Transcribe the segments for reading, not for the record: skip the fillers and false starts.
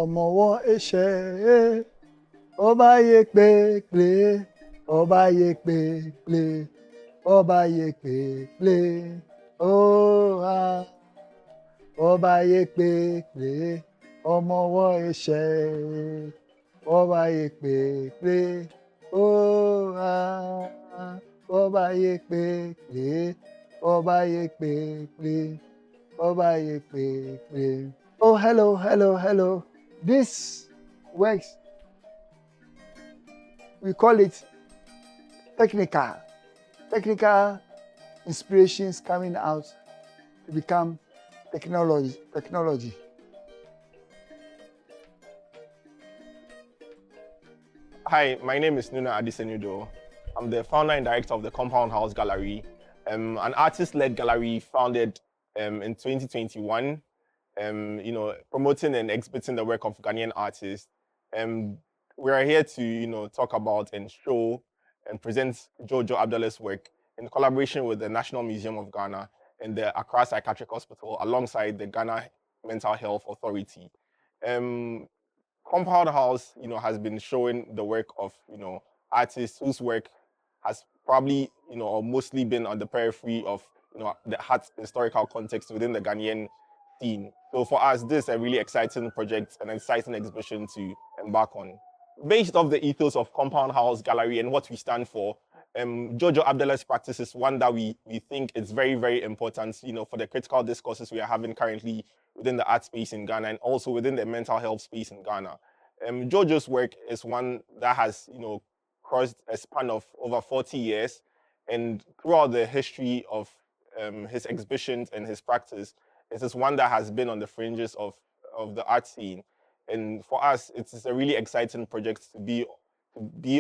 ọmọwọ́ ẹ̀ṣẹ̀ ọba yẹ pépélé ọba yẹ pépélé ọba yẹ pépélé ọba yẹ pépélé ọmọwọ́ ẹ̀ṣẹ̀ ọba yẹ pépélé ọba yẹ pépélé ọba yẹ pépélé ọba yẹ pépélé. Oh, hello. This works. We call it technical inspirations coming out to become technology. Hi, my name is Nuna Adisenudo. I'm the founder and director of the Compound House Gallery, an artist-led gallery founded in 2021, promoting and exhibiting the work of Ghanaian artists. We are here to, talk about and show and present Jojo Abdallah's work in collaboration with the National Museum of Ghana and the Accra Psychiatric Hospital alongside the Ghana Mental Health Authority. Compound House, has been showing the work of, artists whose work has probably, or mostly been on the periphery of, the art historical context within the Ghanaian scene. So for us, this is a really exciting project, an exciting exhibition to embark on. Based off the ethos of Compound House Gallery and what we stand for, Jojo Abdallah's practice is one that we think is very, very important, for the critical discourses we are having currently within the art space in Ghana and also within the mental health space in Ghana. Jojo's work is one that has, crossed a span of over 40 years, and throughout the history of his exhibitions and his practice, it is one that has been on the fringes of the art scene. And for us, it's a really exciting project to be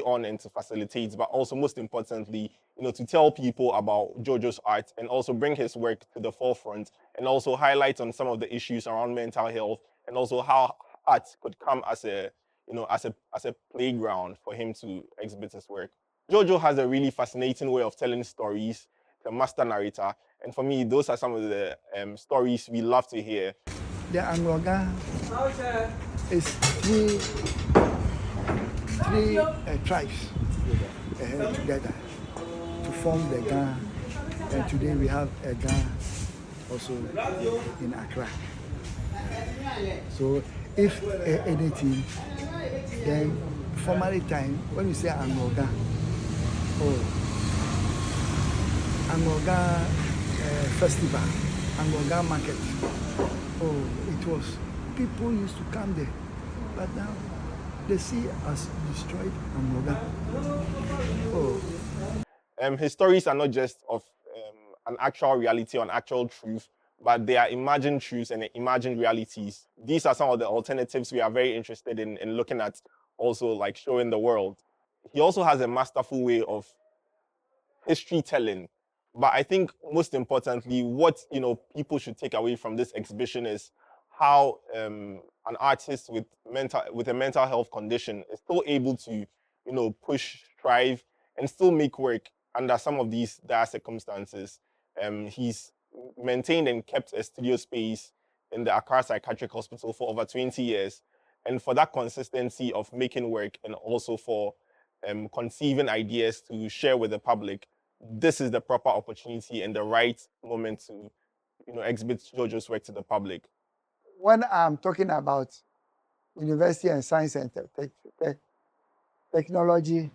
on and to facilitate, but also most importantly, to tell people about Jojo's art and also bring his work to the forefront and also highlight on some of the issues around mental health and also how art could come as a playground for him to exhibit his work. Jojo has a really fascinating way of telling stories, the master narrator, and for me, those are some of the stories we love to hear. The Angloga is three tribes together to form the Ghana, and today we have a Ghana also in Accra. So if anything, then formerly time when you say Angloga, Angloga festival, Angloga market. It was, people used to come there, but now the sea has destroyed Angloga. His stories are not just of an actual reality or an actual truth, but they are imagined truths and imagined realities. These are some of the alternatives we are very interested in looking at, also like showing the world. He also has a masterful way of history telling. But I think most importantly, what people should take away from this exhibition is how an artist with a mental health condition is still able to, push, strive, and still make work under some of these dire circumstances. He's maintained and kept a studio space in the Accra Psychiatric Hospital for over 20 years. And for that consistency of making work and also for conceiving ideas to share with the public, this is the proper opportunity and the right moment to, exhibit Jojo's work to the public. When I'm talking about university and science and technology,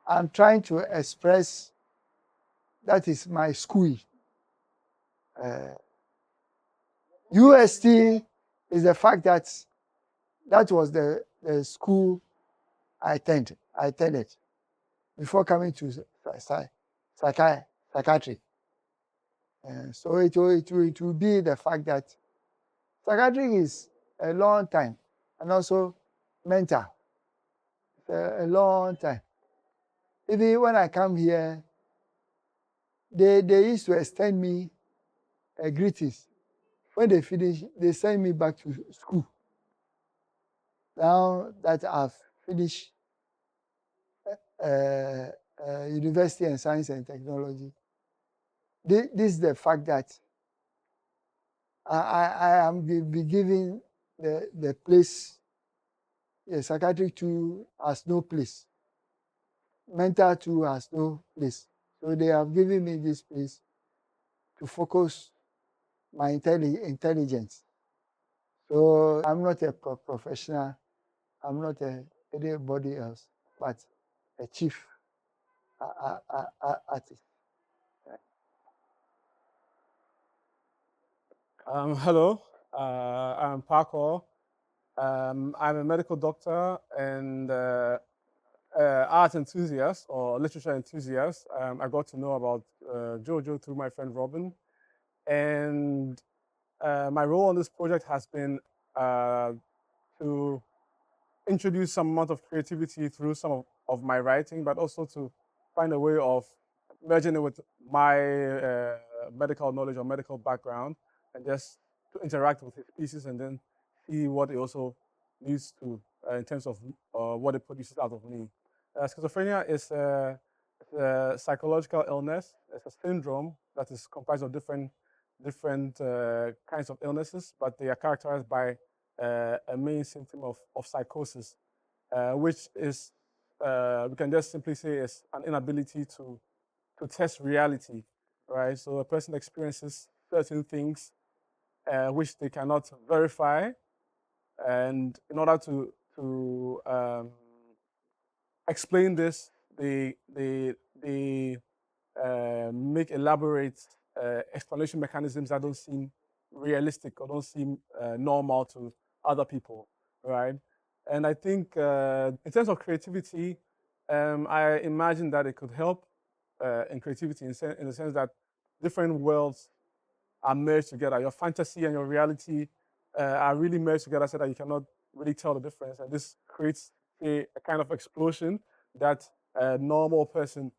I'm trying to express that is my school. UST is the fact that was the school I attended before coming to psychiatry. So it will be the fact that psychiatry is a long time, and also mental. It's a long time. Even when I come here, they used to extend me greetings. When they finish, they send me back to school. Now that I've finished university and science and technology, this is the fact that I am be given the place, psychiatric too has no place. Mental too has no place. So they have given me this place to focus my intelligence. So I'm not a professional. I'm not anybody else, but a chief artist. Hello, I'm Paco. I'm a medical doctor and art enthusiast or literature enthusiast. I got to know about Jojo through my friend Robin. And my role on this project has been to introduce some amount of creativity through some of my writing, but also to find a way of merging it with my medical knowledge or medical background and just to interact with his pieces and then see what it also leads to in terms of what it produces out of me. Schizophrenia is a psychological illness. It's a syndrome that is comprised of different kinds of illnesses, but they are characterized by a main symptom of psychosis, which is, we can just simply say, is an inability to test reality, right? So a person experiences certain things which they cannot verify, and in order to explain this, they make elaborate explanation mechanisms that don't seem realistic or don't seem normal to other people, right? And I think in terms of creativity, I imagine that it could help in creativity in the sense that different worlds are merged together. Your fantasy and your reality are really merged together so that you cannot really tell the difference. And this creates a kind of explosion that a normal person,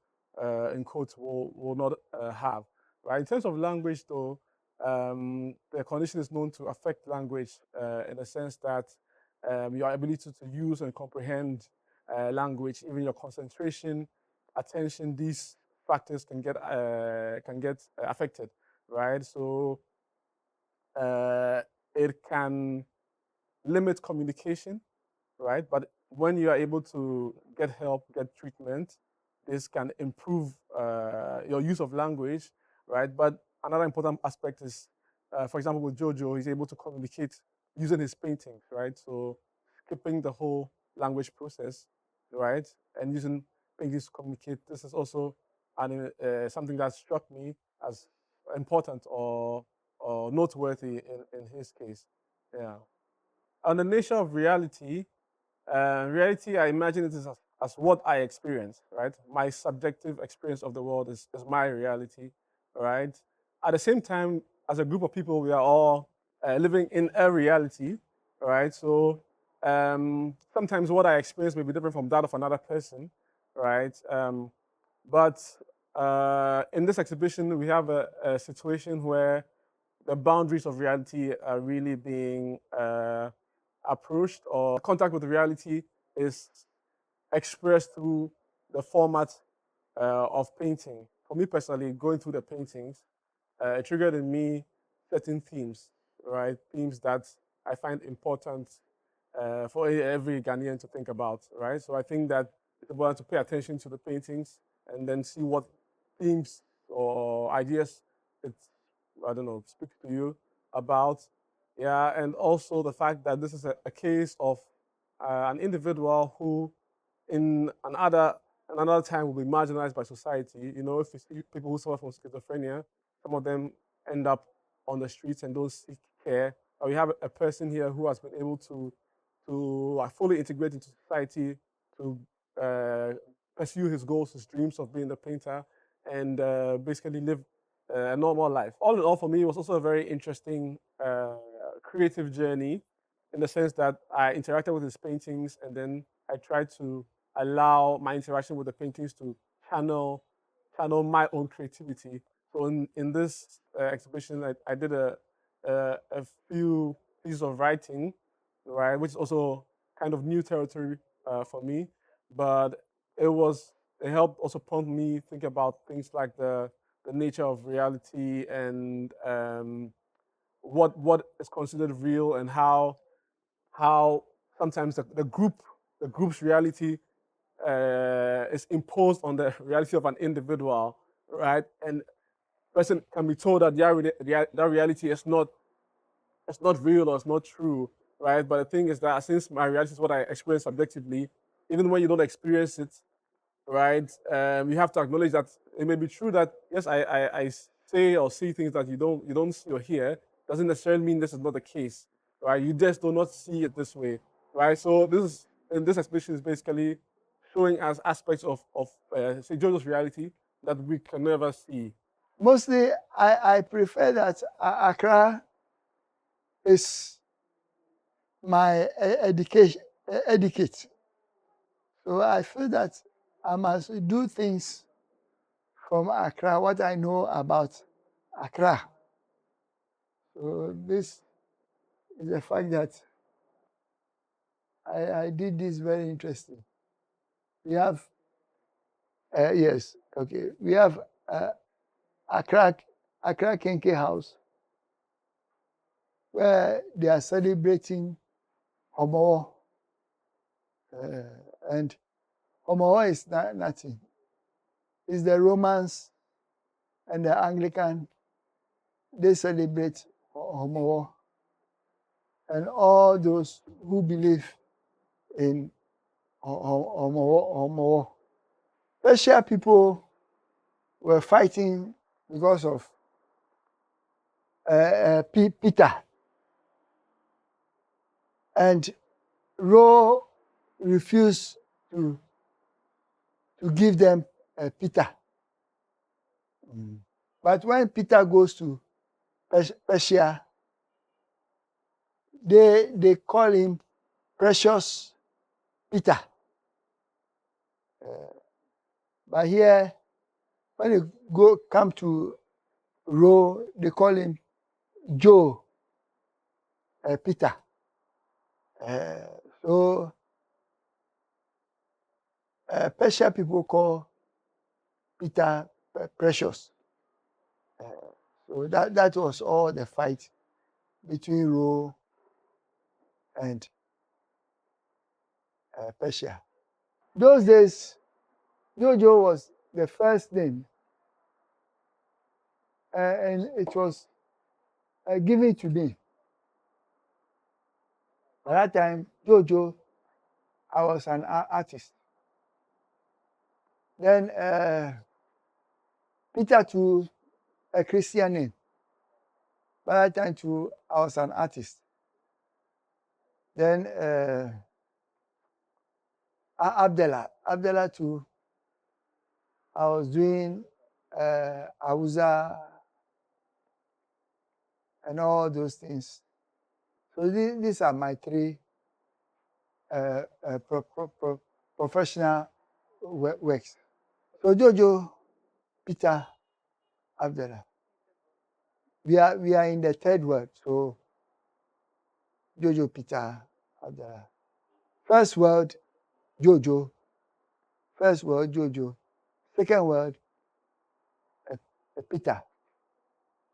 in quotes, will not have. Right? In terms of language, though, the condition is known to affect language in the sense that your ability to use and comprehend language, even your concentration, attention, these factors can get affected, right? So it can limit communication, right? But when you are able to get help, get treatment, this can improve your use of language, right? But another important aspect is, for example, with Jojo, he's able to communicate using his paintings, right? So skipping the whole language process, right? And using paintings to communicate. This is also something that struck me as important or noteworthy in his case. Yeah. On the nature of reality, reality, I imagine it is as what I experience, right? My subjective experience of the world is my reality, right? At the same time, as a group of people, we are all living in a reality, right? So sometimes what I experience may be different from that of another person, right? But in this exhibition, we have a situation where the boundaries of reality are really being approached, or contact with reality is expressed through the format of painting. For me personally, going through the paintings, it triggered in me certain themes, right? Themes that I find important for every Ghanaian to think about, right? So I think that it's important to pay attention to the paintings and then see what themes or ideas it, I don't know, speaks to you about. Yeah, and also the fact that this is a case of an individual who, in another time, will be marginalized by society. You know, if you see people who suffer from schizophrenia, some of them end up on the streets and don't seek care. Or we have a person here who has been able to fully integrate into society, to pursue his goals, his dreams of being a painter, and basically live a normal life. All in all, for me, it was also a very interesting creative journey in the sense that I interacted with his paintings and then I tried to allow my interaction with the paintings to channel my own creativity. So in this exhibition, I did a few pieces of writing, right, which is also kind of new territory for me, but it helped also prompt me think about things like the nature of reality and what is considered real and how how sometimes the group's reality is imposed on the reality of an individual, right? And person can be told that that reality is not real or it's not true, right? But the thing is that since my reality is what I experience subjectively, even when you don't experience it, right? You have to acknowledge that it may be true that yes, I say or see things that you don't see or hear. Doesn't necessarily mean this is not the case, right? You just do not see it this way, right? So this exhibition is basically showing us aspects of say Jojo's reality that we can never see. Mostly, I prefer that Accra is my education etiquette. So I feel that I must do things from Accra, what I know about Accra. So this is the fact that I did this very interesting. We have, yes, okay, we have Accra, Accra Kenke House, where they are celebrating Homo, and Homo is nothing. It's the Romans and the Anglican, they celebrate Homo, and all those who believe in Homo. Persia people were fighting because of Peter, and Ro refused to give them Peter. But when Peter goes to Persia, they call him Precious Peter. But here, when they come to Ro, they call him Joe Peter. So Persia people call Peter Precious. So that was all the fight between Ro and Persia. Those days, Jojo was the first name, and it was given to me. By that time, Jojo, I was an artist. Then Peter too, a Christian name. By that time too, I was an artist. Then Abdallah too, I was doing Hausa and all those things. So these are my three professional works. So Jojo, Peter, Abdallah. We are in the third word. So Jojo, Peter, Abdallah. First word, Jojo. First word, Jojo. Second word, Peter.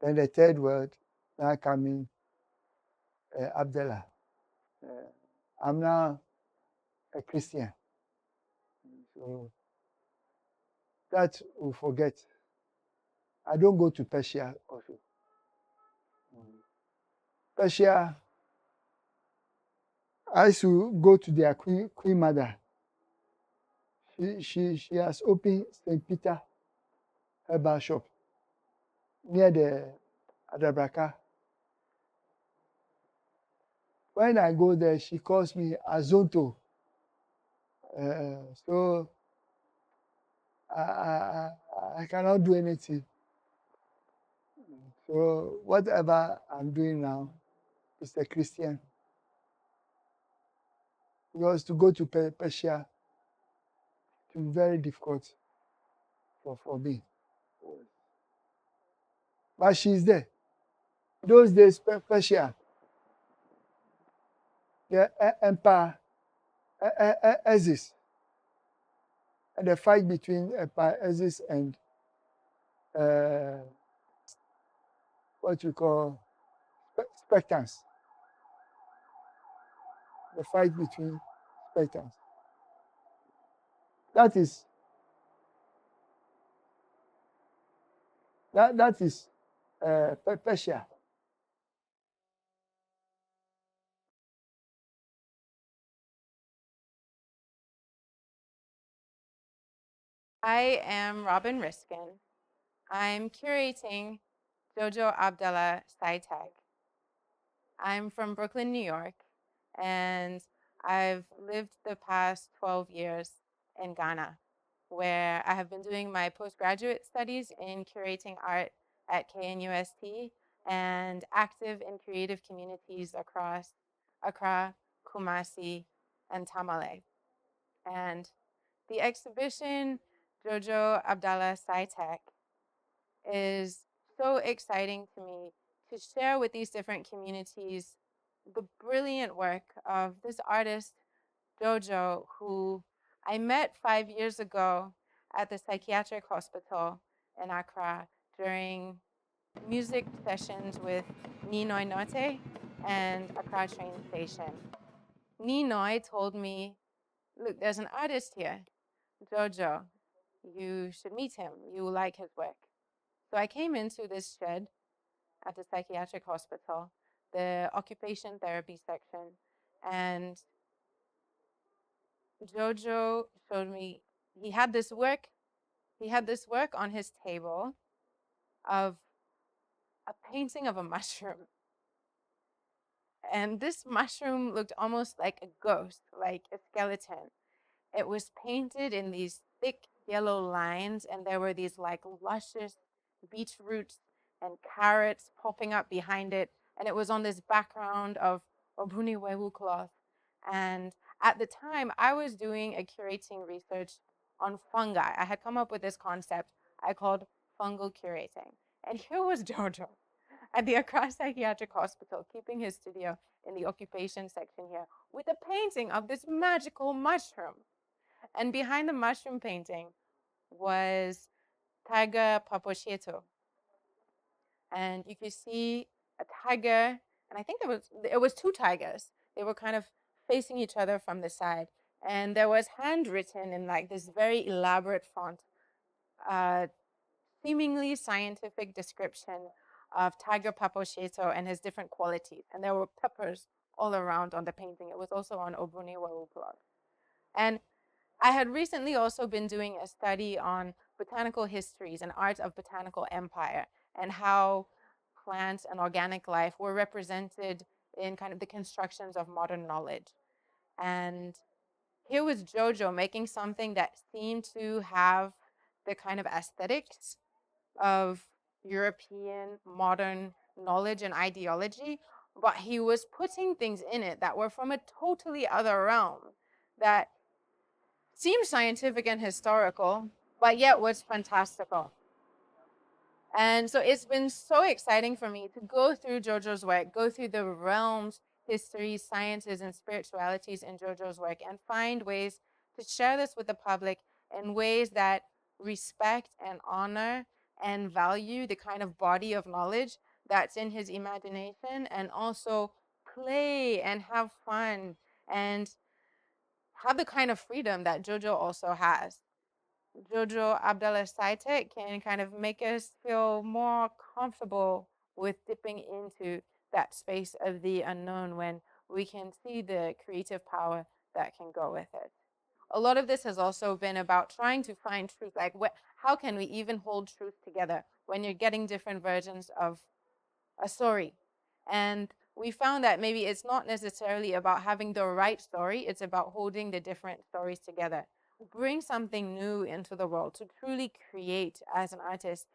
Then the third word, now coming, Abdallah. I'm now a Christian. So that we forget. I don't go to Persia also. Persia, I used to go to their queen mother. She has opened St. Peter herbal shop near the Adabraka. When I go there, she calls me Azonto. So I cannot do anything. So whatever I'm doing now is a Christian. Because to go to Persia, it will be very difficult for me. But she's there. Those days, Persia, the empire exists. And the fight between Empire Axis and what you call Spectans. the fight between spectrums. That is Persia. I am Robin Riskin. I'm curating Jojo Abdallah SciTech. I'm from Brooklyn, New York, and I've lived the past 12 years in Ghana, where I have been doing my postgraduate studies in curating art at KNUST and active in creative communities across Accra, Kumasi, and Tamale. And the exhibition Jojo Abdallah SciTech is so exciting to me to share with these different communities the brilliant work of this artist, Jojo, who I met 5 years ago at the psychiatric hospital in Accra during music sessions with Ninoy Note and Accra train station. Ninoy told me, look, there's an artist here, Jojo. You should meet him. You will like his work. So I came into this shed at the psychiatric hospital, the occupation therapy section, and Jojo showed me he had this work. He had this work on his table of a painting of a mushroom. And this mushroom looked almost like a ghost, like a skeleton. It was painted in these thick yellow lines, and there were these like luscious beetroots and carrots popping up behind it. And it was on this background of Obuni Wewu cloth. And at the time, I was doing a curating research on fungi. I had come up with this concept I called fungal curating. And here was Jojo at the Accra Psychiatric Hospital, keeping his studio in the occupation section here with a painting of this magical mushroom. And behind the mushroom painting was Tiger Paposheto. And you could see a tiger, and I think it was two tigers. They were kind of facing each other from the side. And there was handwritten in like this very elaborate font, seemingly scientific description of Tiger Paposheto and his different qualities. And there were peppers all around on the painting. It was also on Obuni Wawu cloth. And I had recently also been doing a study on botanical histories and art of botanical empire and how plants and organic life were represented in kind of the constructions of modern knowledge. And here was Jojo making something that seemed to have the kind of aesthetics of European modern knowledge and ideology, but he was putting things in it that were from a totally other realm that seemed scientific and historical, but yet was fantastical. And so it's been so exciting for me to go through Jojo's work, go through the realms, histories, sciences, and spiritualities in Jojo's work, and find ways to share this with the public in ways that respect and honor and value the kind of body of knowledge that's in his imagination, and also play and have fun and have the kind of freedom that Jojo also has. Jojo Abdallah SciTech can kind of make us feel more comfortable with dipping into that space of the unknown when we can see the creative power that can go with it. A lot of this has also been about trying to find truth, like how can we even hold truth together when you're getting different versions of a story. And we found that maybe it's not necessarily about having the right story, it's about holding the different stories together. Bring something new into the world to truly create as an artist.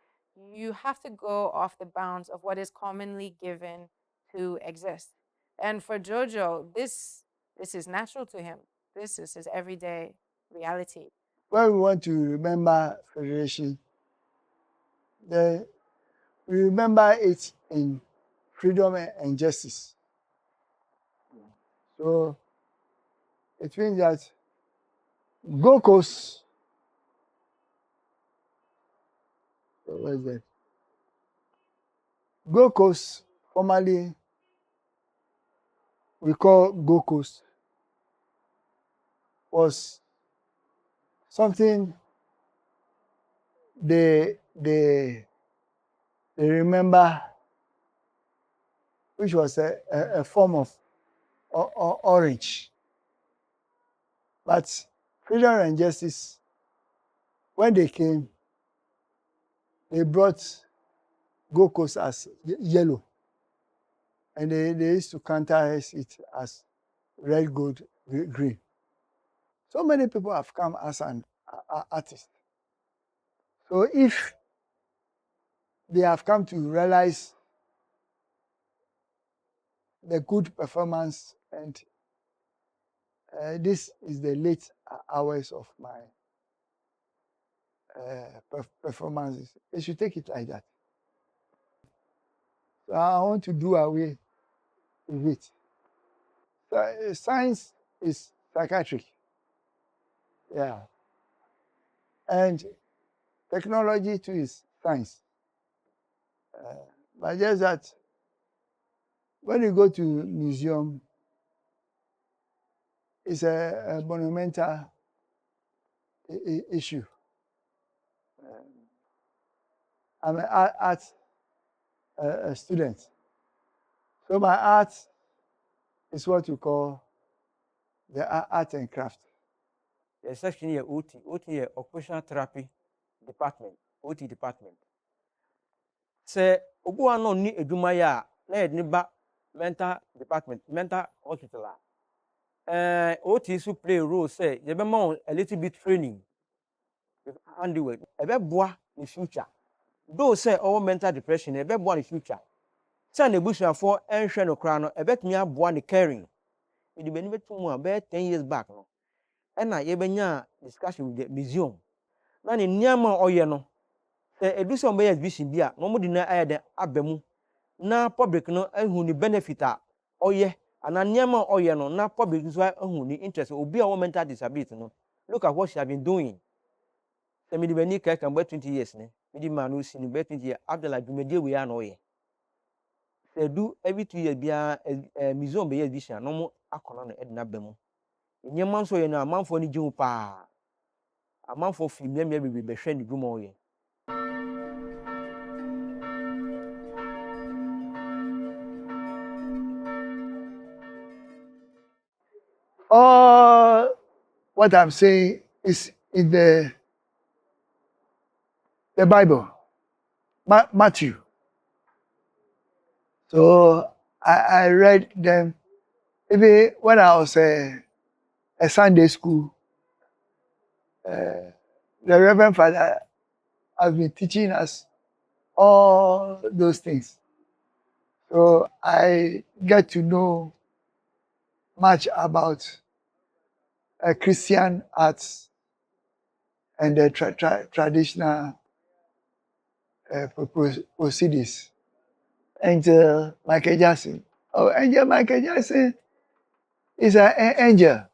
You have to go off the bounds of what is commonly given to exist. And for Jojo, this is natural to him. This is his everyday reality. When we want to remember Federation, then we remember it in freedom and justice. So it means that Gold Coast, what is that? Gold Coast, formerly we call Gold Coast, was something they remember, which was a form of orange. But freedom and justice, when they came, they brought Gold Coast as yellow, and they used to counter it as red, gold, green. So many people have come as an artist. So if they have come to realize the good performance, and this is the late hours of my performances, they should take it like that. So I want to do away with it. So, science is psychiatric, yeah, and technology too is science. But just that when you go to museum, it's a monumental issue. I'm an art student, so my art is what you call the art and craft. The section here, OT. OT here, Occupational Therapy Department. OT department. Say, Obu ano ni edwuma ya na yɛ ne ba mental department, mental hospital a. OT so play a role say, you be a little bit training. Handiwork. Ebe boa in future. Though say our mental depression, ebe boa in future. Say na ebusuafo enhwe no kra no, ebe tumi aboa ne caring. We the benefit from about 10 years back no. And na yebenya discussion with the museum. Na ne niama oye no. Eduson be exhibition bia, no mo di na aye de abemu. Na public no ehu ni benefit a oye. Ana niama oye no na public so ehu ni interest obi a wo mental disability no. Look at what she have been doing. Se me di bani ka kan 20 years ne. Me di manu si ni 20 years Abdallah Dumedie we ya no oye. Se do every 2 years bia museum be exhibition no mo akono no edna bemu. Nyema nso ye na amanfo ni jihu pa. Amanfo fi mmea bebe behwe ni dwuma oye. All what I'm saying is in the Bible, Matthew. So I read them even when I was a Sunday school. The Reverend Father has been teaching us all those things. So I get to know much about Christian arts and the traditional proceedings. Angel Michael Jackson. Oh, Angel Michael Jackson is an angel.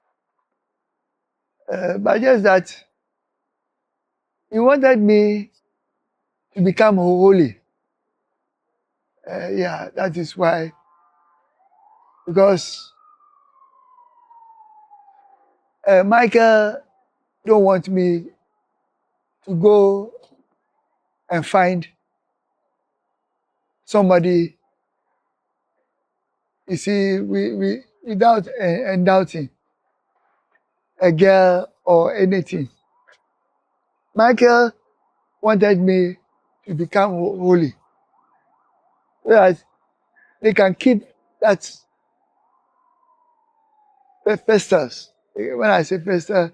But just that he wanted me to become holy. Yeah, that is why. Because Michael don't want me to go and find somebody, you see, we without doubting a girl or anything. Michael wanted me to become holy. Whereas they can keep that pesters. When I say pester,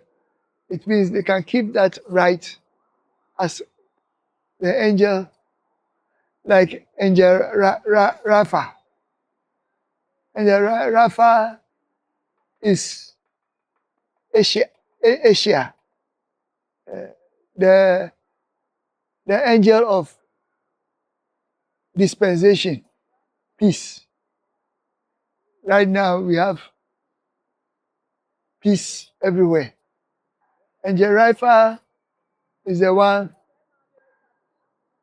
it means they can keep that right as the angel, like Angel Rapha. Angel Rapha is Asia, the angel of dispensation, peace. Right now we have peace everywhere. Angel Rapha is the one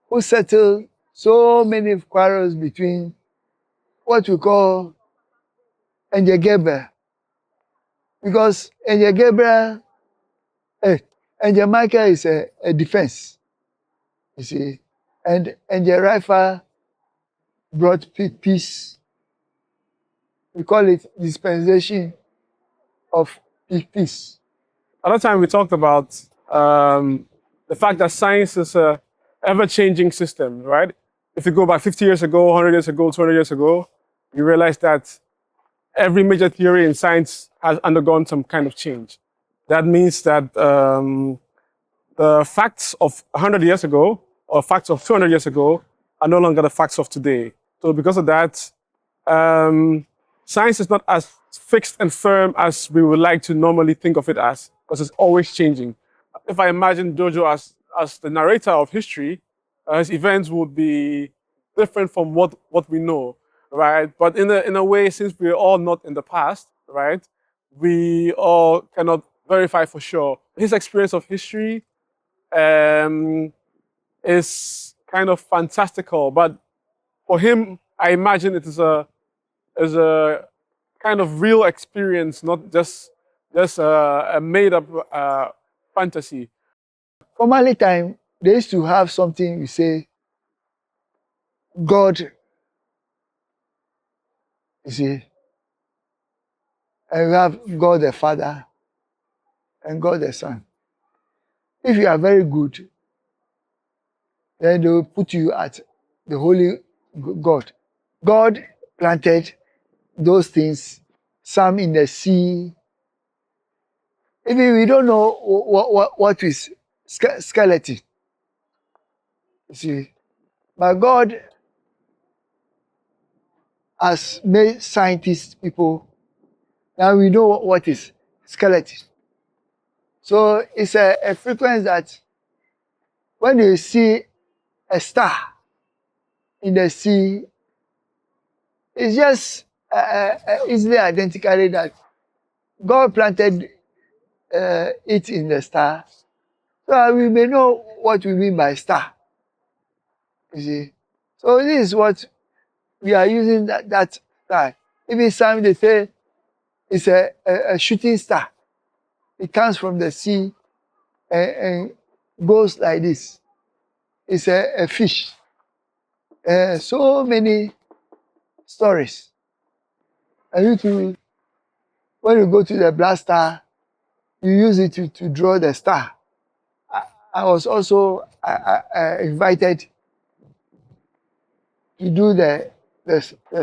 who settled so many quarrels between what we call Angel Gabriel because Angel Gabriel, Angel Michael is a defense, you see, and Angel Raphael brought peace. We call it dispensation of peace. Other time we talked about the fact that science is a ever-changing system, right? If you go back 50 years ago, 100 years ago, 200 years ago, you realize that every major theory in science has undergone some kind of change. That means that the facts of 100 years ago or facts of 200 years ago are no longer the facts of today. So because of that, science is not as fixed and firm as we would like to normally think of it as, because it's always changing. If I imagine Jojo as the narrator of history, his events would be different from what we know, right? But in a way, since we're all not in the past, right, we all cannot verify for sure. His experience of history is kind of fantastical, but for him, I imagine it is a kind of real experience, not just a made up fantasy. Formerly time, they used to have something we say, God, you see, and we have God the Father and God the Son. If you are very good, then they will put you at the holy God. God planted those things, some in the sea. Even we don't know what is skeleton. You see, but God has made scientists people. Now we know what is skeleton. So it's a frequency that when you see a star in the sea, it's just easily identically that God planted it in the star. So we may know what we mean by star. You see. So this is what we are using that star. Even some they say it's a shooting star. It comes from the sea and goes like this. It's a fish. So many stories. And you too, when you go to the blaster, you use it to draw the star. I was also invited to do the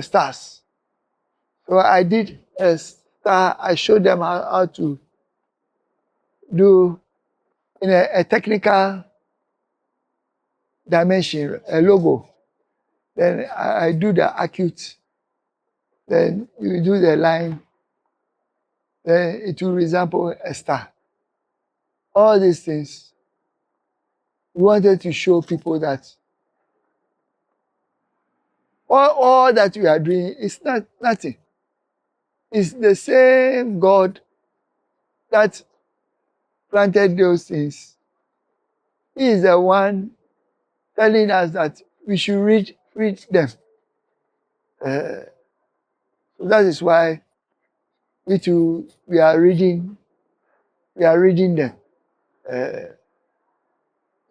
stars. So I did a star. I showed them how to do in a technical dimension, a logo. Then I do the acute. Then you do the line. Then it will resemble a star. All these things, we wanted to show people that all that we are doing is nothing. It's the same God that planted those things. He is the one telling us that we should read them. So that is why we are reading them.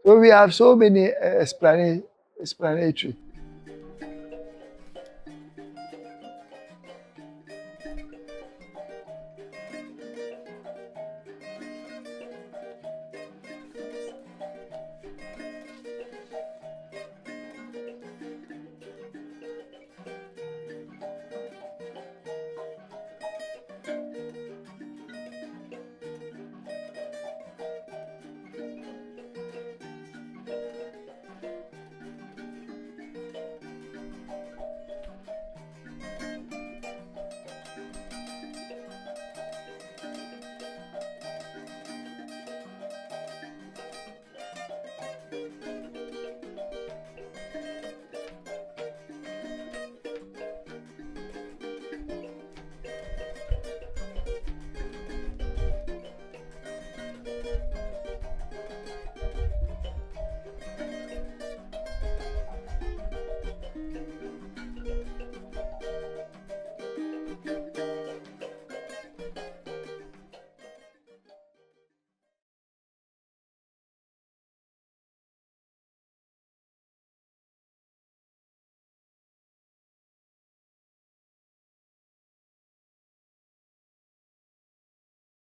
So we have so many explanatory.